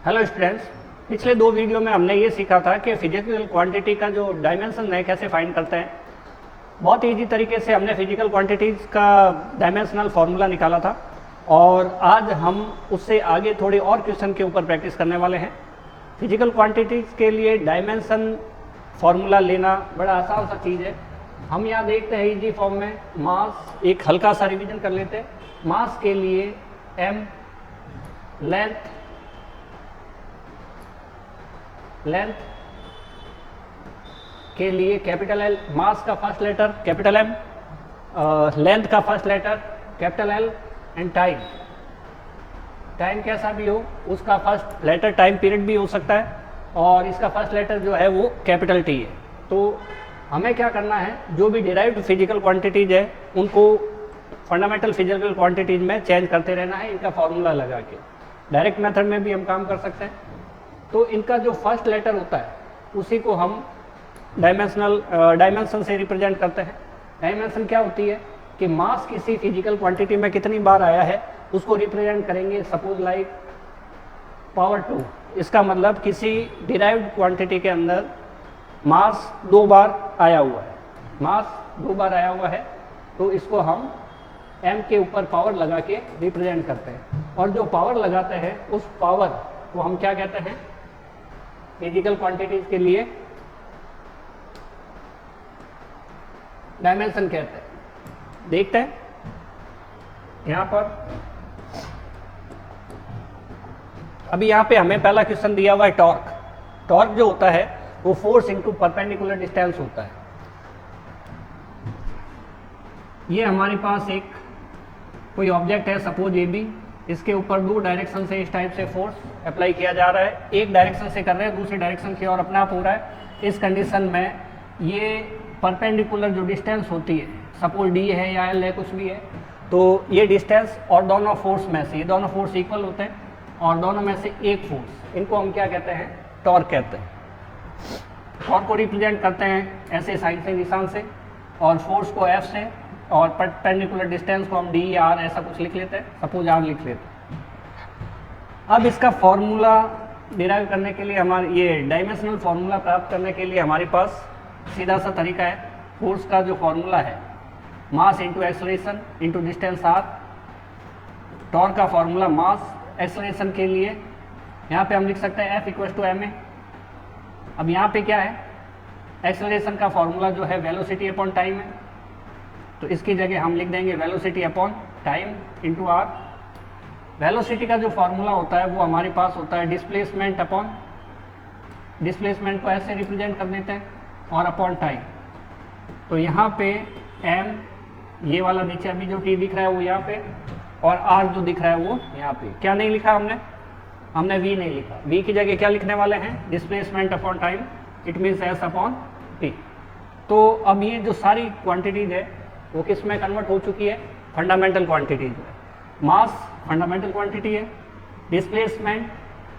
Hello students, पिछले दो video में हमने ये सीखा था कि फिजिकल क्वांटिटी का जो डायमेंशन है कैसे फाइंड करते हैं। बहुत इजी तरीके से हमने फिजिकल क्वांटिटीज़ का डायमेंशनल फार्मूला निकाला था और आज हम उससे आगे थोड़ी और क्वेश्चन के ऊपर प्रैक्टिस करने वाले हैं। फिजिकल क्वांटिटीज़ के लिए डायमेंशन फार्मूला लेना बड़ा आसान सा चीज़ है। हम यहाँ देखते हैं इजी फॉर्म में मास, एक हल्का सा रिवीजन कर लेते हैं। मास के लिए m, लेंथ के लिए कैपिटल L, मास का first letter capital M, length का first letter capital L and time कैसा भी हो उसका फर्स्ट लेटर टाइम पीरियड भी हो सकता है और इसका फर्स्ट लेटर जो है वो कैपिटल T है। तो हमें क्या करना है, जो भी डिराइव्ड फिजिकल क्वांटिटीज है उनको फंडामेंटल फिजिकल क्वांटिटीज में चेंज करते रहना है, इनका फॉर्मूला लगा के। डायरेक्ट मेथड में भी हम काम कर सकते हैं। तो इनका जो फर्स्ट लेटर होता है उसी को हम डायमेंशन से रिप्रेजेंट करते हैं। डायमेंशन क्या होती है कि मास किसी फिजिकल क्वांटिटी में कितनी बार आया है उसको रिप्रेजेंट करेंगे। सपोज लाइक पावर 2, इसका मतलब किसी डिराइव्ड क्वांटिटी के अंदर मास 2 बार आया हुआ है। मास 2 बार आया हुआ है तो इसको हम m के ऊपर पावर लगा के रिप्रेजेंट करते हैं और जो पावर लगाते हैं उस पावर को हम क्या कहते हैं, फिजिकल क्वांटिटीज के लिए डायमेंशन कहते हैं। देखते हैं यहां पर, अभी यहां पे हमें पहला क्वेश्चन दिया हुआ है टॉर्क। टॉर्क जो होता है वो फोर्स इनटू परपेंडिकुलर डिस्टेंस होता है। ये हमारे पास एक कोई ऑब्जेक्ट है, सपोज ए बी, इसके ऊपर 2 डायरेक्शन से इस टाइप से फोर्स अप्लाई किया जा रहा है। एक डायरेक्शन से कर रहे हैं, दूसरी डायरेक्शन की ओर अपने आप हो रहा है। इस कंडीशन में ये परपेंडिकुलर जो डिस्टेंस होती है, सपोज डी है या एल है, कुछ भी है, तो ये डिस्टेंस और दोनों फोर्स में से, ये दोनों फोर्स इक्वल होते हैं और दोनों में से एक फोर्स, इनको हम क्या कहते हैं, टॉर्क कहते हैं। टॉर्क को रिप्रेजेंट करते हैं ऐसे साइन से, निशान से, और फोर्स को एफ से, और परपेंडिकुलर डिस्टेंस को हम डी या आर ऐसा कुछ लिख लेते हैं, सपोज आर लिख लेते हैं। अब इसका फॉर्मूला डिराइव करने के लिए, हमारे ये डायमेंशनल फॉर्मूला प्राप्त करने के लिए हमारे पास सीधा सा तरीका है। फोर्स का जो फॉर्मूला है mass into acceleration into distance r. Torque का फॉर्मूला मास एक्सेलरेशन के लिए यहाँ पे हम लिख सकते हैं F इक्वल टू ma। अब यहाँ पे क्या है, एक्सेलरेशन का फॉर्मूला जो है वेलोसिटी अपॉन टाइम है, तो इसकी जगह हम लिख देंगे velocity upon time into r. Velocity का जो फॉर्मूला होता है वो हमारे पास होता है डिस्प्लेसमेंट अपॉन, डिस्प्लेसमेंट को ऐसे रिप्रेजेंट कर देते हैं, और अपॉन टाइम। तो यहाँ पे m, ये वाला नीचे अभी जो t दिख रहा है वो यहाँ पे, और r जो दिख रहा है वो यहाँ पे। क्या नहीं लिखा हमने v नहीं लिखा। v की जगह क्या लिखने वाले हैं, displacement upon time, it means s upon t। तो अब ये जो सारी क्वांटिटीज है वो किस में कन्वर्ट हो चुकी है, फंडामेंटल क्वांटिटीज में। मास फंडामेंटल क्वांटिटी है, डिस्प्लेसमेंट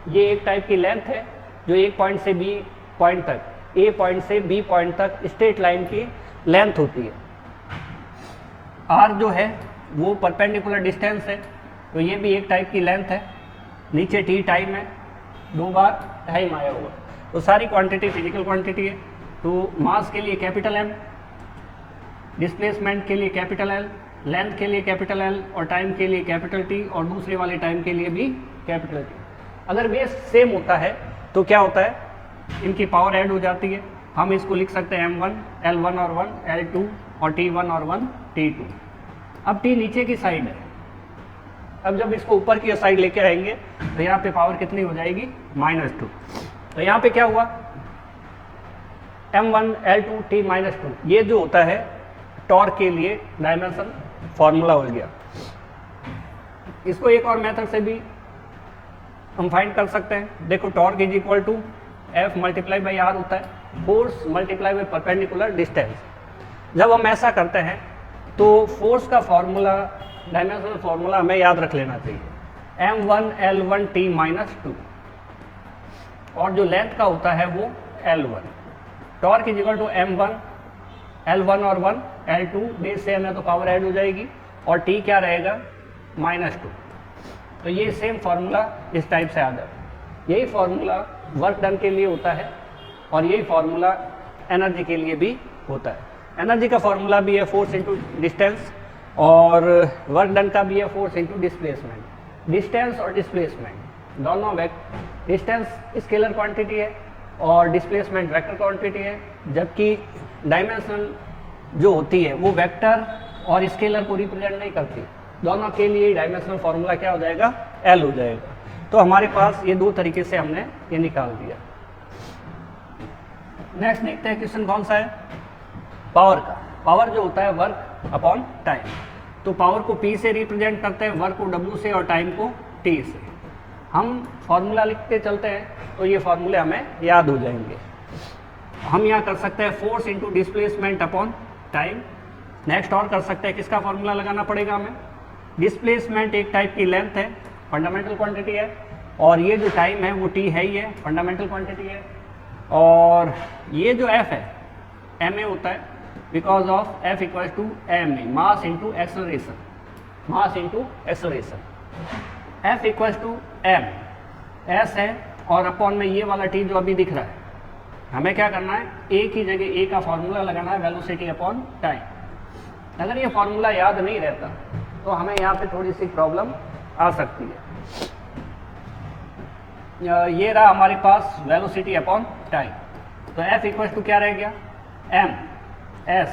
ये एक टाइप की लेंथ है जो एक पॉइंट से बी पॉइंट तक, ए पॉइंट से बी पॉइंट तक स्ट्रेट लाइन की लेंथ होती है। आर जो है वो परपेंडिकुलर डिस्टेंस है, तो ये भी एक टाइप की लेंथ है। नीचे टी टाइम है, 2 बार टाइम आया हुआ। तो सारी क्वांटिटी फिजिकल क्वांटिटी है। तो मास के लिए कैपिटल M, डिस्प्लेसमेंट के लिए कैपिटल L, लेंथ के लिए कैपिटल L, और टाइम के लिए कैपिटल T, और दूसरे वाले टाइम के लिए भी कैपिटल T। अगर बेस सेम होता है तो क्या होता है, इनकी पावर ऐड हो जाती है। हम इसको लिख सकते हैं M1 L1 और 1, L2 और T1 और 1 T2। अब T नीचे की साइड है, अब जब इसको ऊपर की साइड लेके आएंगे तो यहाँ पे पावर कितनी हो जाएगी, -2। तो यहाँ पे क्या हुआ, M1 L2 T -2, ये जो होता है टॉर्क के लिए डायमेंशन फॉर्मूला हो गया। इसको एक और मेथड से भी हम फाइंड कर सकते हैं। देखो, torque is equal to F multiply by r होता है, force multiply by perpendicular distance. जब हम ऐसा करते हैं तो फोर्स का फॉर्मूला, डायमेंशनल फॉर्मूला हमें याद रख लेना चाहिए, M1 L1 T -2, और जो लेंथ का होता है वो L1। Torque is equal to M1 L1 और 1, L2 बेस सेम है तो पावर ऐड हो जाएगी, और T क्या रहेगा, -2। तो ये सेम फार्मूला इस टाइप से आ जाए। यही फॉर्मूला वर्क डन के लिए होता है और यही फॉर्मूला एनर्जी के लिए भी होता है। एनर्जी का फॉर्मूला भी है फोर्स इंटू डिस्टेंस और वर्क डन का भी है फोर्स इंटू डिस्प्लेसमेंट। डिस्टेंस और डिस्प्लेसमेंट दोनों डिस्टेंस स्केलर क्वांटिटी है और डिस्प्लेसमेंट वेक्टर क्वांटिटी है, जबकि डायमेंशन जो होती है वो वेक्टर और स्केलर को रिप्रेजेंट नहीं करती। दोनों के लिए डायमेंशनल फॉर्मूला क्या हो जाएगा, एल हो जाएगा। तो हमारे पास ये दो तरीके से हमने ये निकाल दिया। नेक्स्ट देखते हैं क्वेश्चन कौन सा है, पावर का। पावर जो होता है वर्क अपॉन टाइम, तो पावर को P से रिप्रेजेंट करते हैं, वर्क को W से और टाइम को T से। हम फॉर्मूला लिखते चलते हैं तो ये फॉर्मूले हमें याद हो जाएंगे। हम यहाँ कर सकते हैं force into displacement upon time. Next और कर सकते हैं, किसका फॉर्मूला लगाना पड़ेगा हमें, डिस्प्लेसमेंट एक टाइप की लेंथ है, फंडामेंटल क्वांटिटी है, और ये जो टाइम है वो T है ही है, फंडामेंटल क्वांटिटी है। और ये जो F है ma होता है because of F equal to ma, mass into acceleration, mass into acceleration. F equal to m, s है और अपॉन में ये वाला T जो अभी दिख रहा है। हमें क्या करना है, एक ही जगह A का फॉर्मूला लगाना है, वेलोसिटी अपॉन टाइम। अगर ये फॉर्मूला याद नहीं रहता तो हमें यहाँ पे थोड़ी सी प्रॉब्लम आ सकती है। ये रहा हमारे पास वेलोसिटी अपॉन टाइम, तो F इक्वल टू क्या रह गया, m s,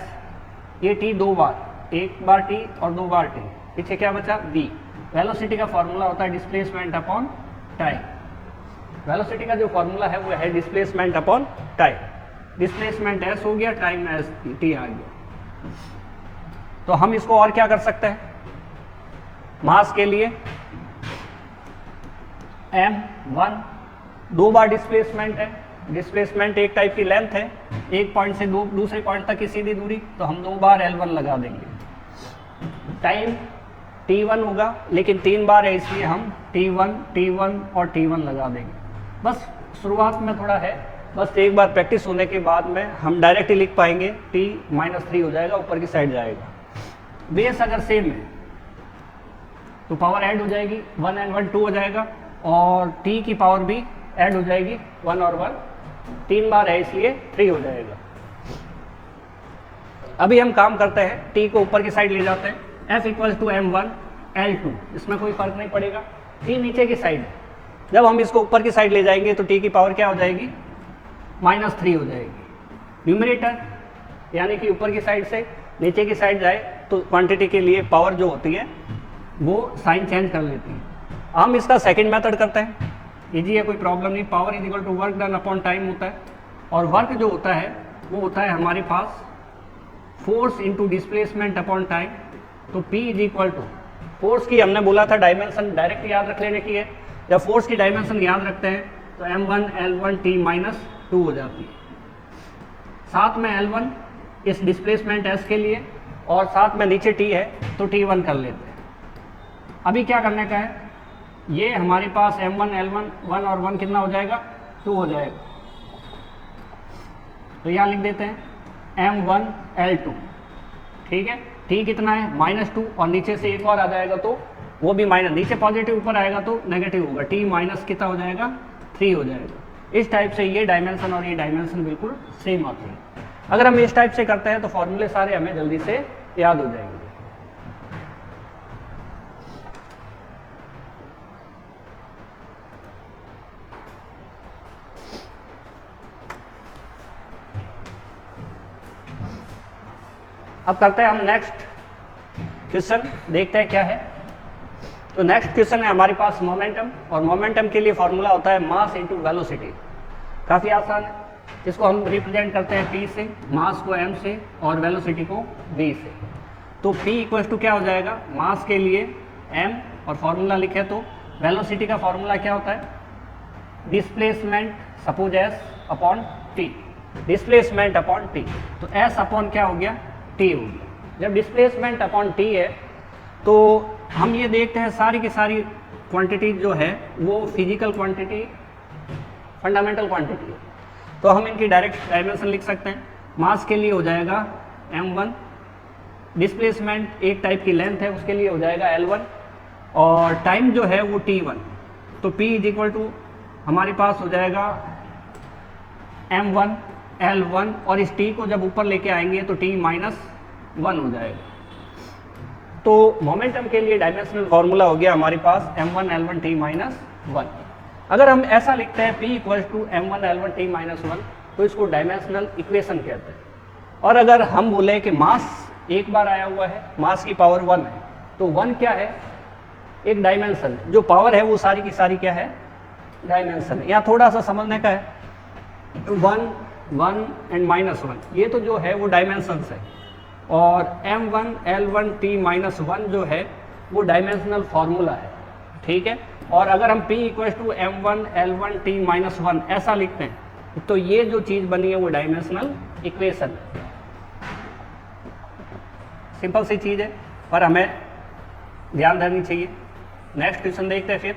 ये T दो बार, एक बार T और दो बार T, पीछे क्या बचा v। वेलोसिटी का फॉर्मूला होता है डिस्प्लेसमेंट अपॉन टाइम। वेलोसिटी का जो फॉर्मूला है वो है displacement upon time. Displacement s हो गया, टाइम s t आ गया। तो हम इसको और क्या कर सकते हैं, मास के लिए m1 दो बार डिस्प्लेसमेंट है, डिस्प्लेसमेंट एक टाइप की लेंथ है, एक पॉइंट से दूसरे पॉइंट तक की सीधी दूरी, तो हम दो बार L1 लगा देंगे। टाइम T1 होगा लेकिन तीन बार है इसलिए हम T1 और T1 लगा देंगे। बस शुरुआत में थोड़ा है, बस एक बार प्रैक्टिस होने के बाद में हम डायरेक्ट ही लिख पाएंगे, T-3 हो जाएगा, ऊपर की साइड जाएगा। बेस अगर सेम है तो पावर ऐड हो जाएगी, 1 and 1 2 हो जाएगा, और T की पावर भी ऐड हो जाएगी, 1 और 1 तीन बार है इसलिए 3 हो जाएगा। अभी हम काम करते हैं, T को ऊपर की साइड ले जाते हैं, F equal to m1 L2, इसमें कोई फर्क नहीं पड़ेगा। T नीचे की साइड, जब हम इसको ऊपर की साइड ले जाएंगे तो T की पावर क्या हो जाएगी, -3 हो जाएगी। न्यूमरेटर यानी कि ऊपर की साइड से नीचे की साइड जाए तो क्वांटिटी के लिए पावर जो होती है वो साइन चेंज कर लेती है। हम इसका सेकंड मेथड करते हैं, इजी है, कोई प्रॉब्लम नहीं। Power is equal to work done upon time होता है, और वर्क जो होता है वो होता है हमारे पास force into displacement upon time. तो P is equal to, force की हमने बोला था डायमेंशन डायरेक्ट याद रख लेने की है। जब फोर्स की डायमेंशन याद रखते हैं तो m1 L1 T-2 हो जाती है। साथ में L1 इस डिस्प्लेसमेंट S के लिए, और साथ में नीचे T है तो T1 कर लेते हैं। अभी क्या करने का है, ये हमारे पास m1 L1 1 और 1 कितना हो जाएगा, 2 हो जाएगा। तो यहाँ लिख देते हैं m1 L2, ठीक है। T कितना है, -2, और नीचे से एक और आ जाएगा तो वो भी माइनस, नीचे पॉजिटिव ऊपर आएगा तो नेगेटिव होगा, T माइनस कितना हो जाएगा, 3 हो जाएगा। इस टाइप से ये डायमेंशन और ये डायमेंशन बिल्कुल सेम आती है। अगर हम इस टाइप से करते हैं तो फॉर्मूले सारे हमें जल्दी से याद हो जाएंगे। अब करते हैं हम नेक्स्ट क्वेश्चन, देखते हैं क्या है। तो नेक्स्ट क्वेश्चन है हमारे पास मोमेंटम, और मोमेंटम के लिए फॉर्मूला होता है मास इंटू वेलोसिटी। काफ़ी आसान है, इसको हम रिप्रेजेंट करते हैं P से, मास को M से और वेलोसिटी को V से। तो P इक्वल टू क्या हो जाएगा, मास के लिए M, और फॉर्मूला लिखे तो वेलोसिटी का फॉर्मूला क्या होता है, displacement suppose S upon T, displacement upon T। तो S अपॉन क्या हो गया, T हो गया। जब डिस्प्लेसमेंट अपॉन T है तो हम ये देखते हैं सारी की सारी क्वांटिटी जो है वो फिजिकल क्वांटिटी, फंडामेंटल क्वांटिटी है। तो हम इनकी डायरेक्ट डायमेंशन लिख सकते हैं। मास के लिए हो जाएगा m1, डिस्प्लेसमेंट एक टाइप की लेंथ है उसके लिए हो जाएगा L1, और टाइम जो है वो T1। तो P इज इक्वल टू हमारे पास हो जाएगा m1 L1 और इस t को जब ऊपर लेके आएंगे तो t माइनस 1 हो जाएगा। तो मोमेंटम के लिए डायमेंशनल फॉर्मूला हो गया हमारे पास m1 L1 t माइनस 1। अगर हम ऐसा लिखते हैं p equal to m1 L1 t minus 1 तो इसको डायमेंशनल इक्वेशन कहते हैं। और अगर हम बोले कि मास एक बार आया हुआ है, मास की पावर 1 है, तो 1 क्या है? एक डायमेंशन। जो पावर है वो सारी की सारी क्या है? डायमेंशन। यहाँ थोड़ा सा समझने का है, 1 1 एंड माइनस 1 ये तो जो है वो डायमेंशंस है, और m1 L1 t माइनस 1 जो है वो डायमेंशनल फॉर्मूला है, ठीक है। और अगर हम p equal to m1 L1 t minus 1 ऐसा लिखते हैं तो ये जो चीज़ बनी है वो डायमेंशनल इक्वेशन है। सिंपल सी चीज़ है पर हमें ध्यान देनी चाहिए। नेक्स्ट क्वेश्चन देखते हैं फिर।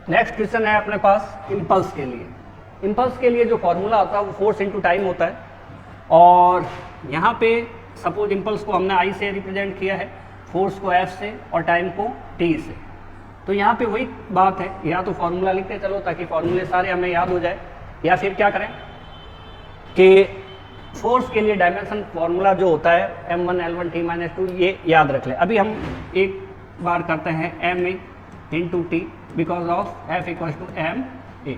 नेक्स्ट क्वेश्चन है अपने पास इम्पल्स के लिए। इम्पल्स के लिए जो फॉर्मूला होता है वो फोर्स इनटू टाइम होता है, और यहाँ पे सपोज इम्पल्स को हमने आई से रिप्रेजेंट किया है, फोर्स को एफ से और टाइम को टी से। तो यहाँ पे वही बात है, या तो फॉर्मूला लिखते चलो ताकि फॉर्मूले सारे हमें याद हो जाए, या फिर क्या करें कि फोर्स के लिए डायमेंशन फॉर्मूला जो होता है m1 L1 t माइनस 2 ये याद रख लें। अभी हम एक बार करते हैं m into t because of f equal to m a,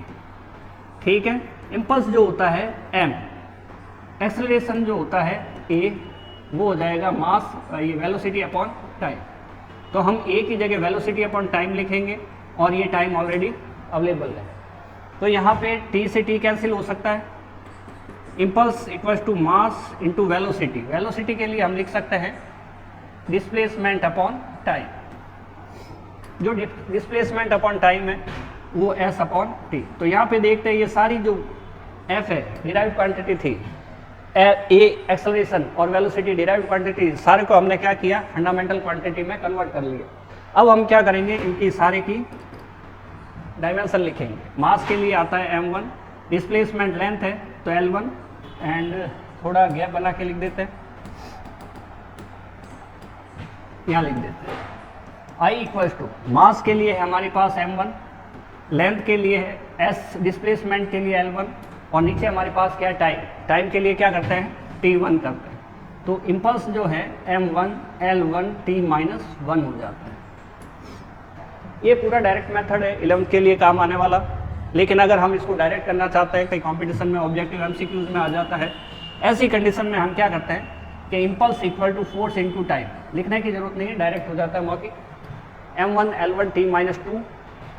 ठीक है। इम्पल्स जो होता है m, एक्सेलरेशन जो होता है a, वो हो जाएगा मास ये वेलोसिटी अपॉन टाइम। तो हम a की जगह वेलोसिटी अपॉन टाइम लिखेंगे और ये टाइम ऑलरेडी अवेलेबल है। तो यहाँ पे t से t कैंसिल हो सकता है। Impulse equals to mass into velocity. Velocity के लिए हम लिख सकते हैं डिस्प्लेसमेंट अपॉन टाइम। जो डिस्प्लेसमेंट अपॉन टाइम है वो s अपॉन टी। तो यहाँ पे देखते हैं ये सारी जो f है डिराइव्ड क्वांटिटी थी, ए एक्सेलरेशन और वेलोसिटी डिराइव्ड क्वांटिटी, सारे को हमने क्या किया? फंडामेंटल क्वांटिटी में कन्वर्ट कर लिया। अब हम क्या करेंगे? इनकी सारे की डायमेंशन लिखेंगे। मास के लिए आता है m1, डिस्प्लेसमेंट लेंथ है तो L1, एंड थोड़ा गैप बना के लिख देते हैं, यहाँ लिख देते हैं I इक्वल्स टू मास के लिए है हमारे पास m1, लेंथ के लिए है s, डिस्प्लेसमेंट के लिए L1, और नीचे हमारे पास क्या है? टाइम। टाइम के लिए क्या करते हैं? t1 करते हैं। तो इम्पल्स जो है m1 L1 t माइनस 1 हो जाता है। ये पूरा डायरेक्ट मेथड है 11th के लिए काम आने वाला, लेकिन अगर हम इसको डायरेक्ट करना चाहते हैं, कई कॉम्पिटिशन में ऑब्जेक्टिव MCQs में आ जाता है, ऐसी कंडीशन में हम क्या करते हैं कि impulse equal to force into time लिखने की जरूरत नहीं है, डायरेक्ट हो जाता है मौखिक। m1 L1 t माइनस 2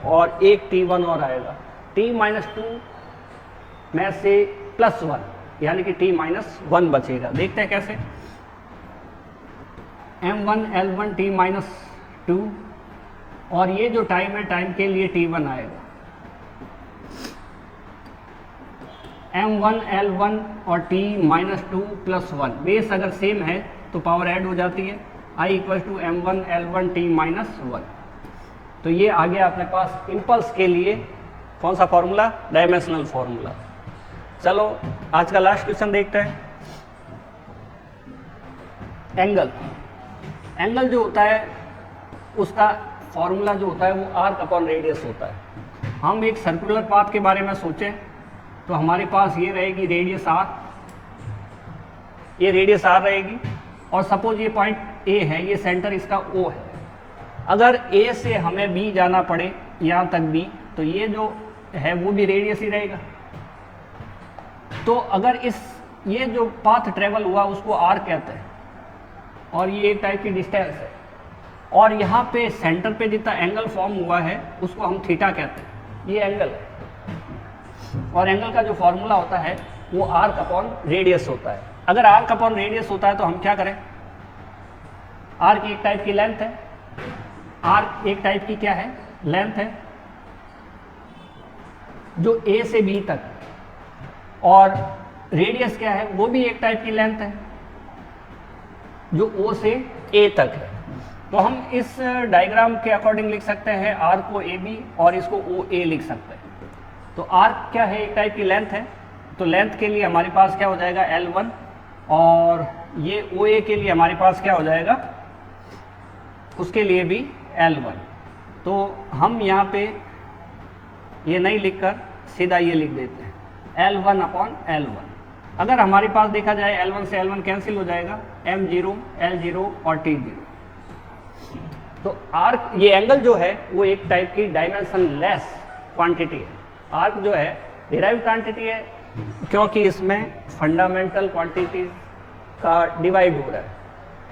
और एक t1 और आएगा, t माइनस 2 में से प्लस 1 यानी कि t माइनस 1 बचेगा। देखते हैं कैसे। m1 L1 t माइनस 2 और ये जो टाइम है टाइम के लिए t1 आएगा। m1 L1 और t माइनस 2 प्लस 1, बेस अगर सेम है तो पावर ऐड हो जाती है। I equal to m1 L1 t minus 1। तो ये आ गया अपने पास इम्पल्स के लिए कौन सा फॉर्मूला? Dimensional formula. चलो आज का लास्ट क्वेश्चन देखते हैं। एंगल। एंगल जो होता है उसका फॉर्मूला जो होता है वो आर्क अपॉन रेडियस होता है। हम एक सर्कुलर पाथ के बारे में सोचें तो हमारे पास ये रहेगी रेडियस r, ये रेडियस r रहेगी, और सपोज ये पॉइंट A है, ये सेंटर इसका O है। अगर A से हमें B जाना पड़े यहाँ तक B, तो ये जो है वो भी रेडियस ही रहेगा। तो अगर ये जो पाथ ट्रेवल हुआ उसको r कहते हैं, और ये एक टाइप की डिस्टेंस है, और यहाँ पे सेंटर पे जितना एंगल फॉर्म हुआ है उसको हम थीटा कहते हैं। ये एंगल है, और एंगल का जो फॉर्मूला होता है वो आर्क अपॉन रेडियस होता है। अगर आर्क अपॉन रेडियस होता है तो हम क्या करें? आर्क एक टाइप की लेंथ है, आर्क एक टाइप की क्या है? लेंथ है, जो A से B तक, और रेडियस क्या है? वो भी एक टाइप की लेंथ है जो O से A तक है। तो हम इस डायग्राम के अकॉर्डिंग लिख सकते हैं आर्क को AB और इसको OA लिख सकते हैं। तो आर्क क्या है? एक टाइप की लेंथ है, तो लेंथ के लिए हमारे पास क्या हो जाएगा? L1, और ये OA के लिए हमारे पास क्या हो जाएगा? उसके लिए भी L1। तो हम यहाँ पे ये नहीं लिखकर सीधा ये लिख देते हैं L1 अपॉन L1। अगर हमारे पास देखा जाए L1 से L1 कैंसिल हो जाएगा, M0 L0 और T0। तो आर्क, ये एंगल जो है वो एक टाइप की डायमेंशन लेस क्वांटिटी है। आर्क जो है डिराइव्ड क्वांटिटी है क्योंकि इसमें फंडामेंटल क्वांटिटीज का डिवाइड हो रहा है।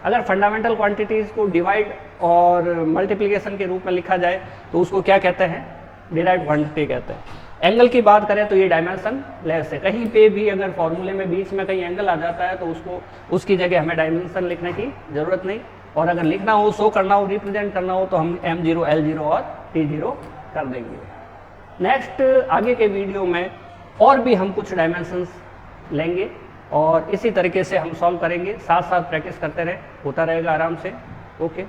अगर फंडामेंटल क्वांटिटीज को डिवाइड और मल्टीप्लिकेशन के रूप में लिखा जाए तो उसको क्या कहते हैं, डिराइव्ड क्वांटिटी कहते हैं। एंगल की बात करें तो ये डायमेंशन लेस है। कहीं पे भी अगर फॉर्मूले में बीच में कहीं एंगल आ जाता है तो उसको उसकी जगह हमें डायमेंशन लिखने की जरूरत नहीं, और अगर लिखना हो, शो करना हो, रिप्रेजेंट करना हो तो हम M0 L0 और T0 कर देंगे। नेक्स्ट आगे के वीडियो में और भी हम कुछ डायमेंशंस लेंगे और इसी तरीके से हम सॉल्व करेंगे। साथ साथ प्रैक्टिस करते रहे, होता रहेगा आराम से। ओके।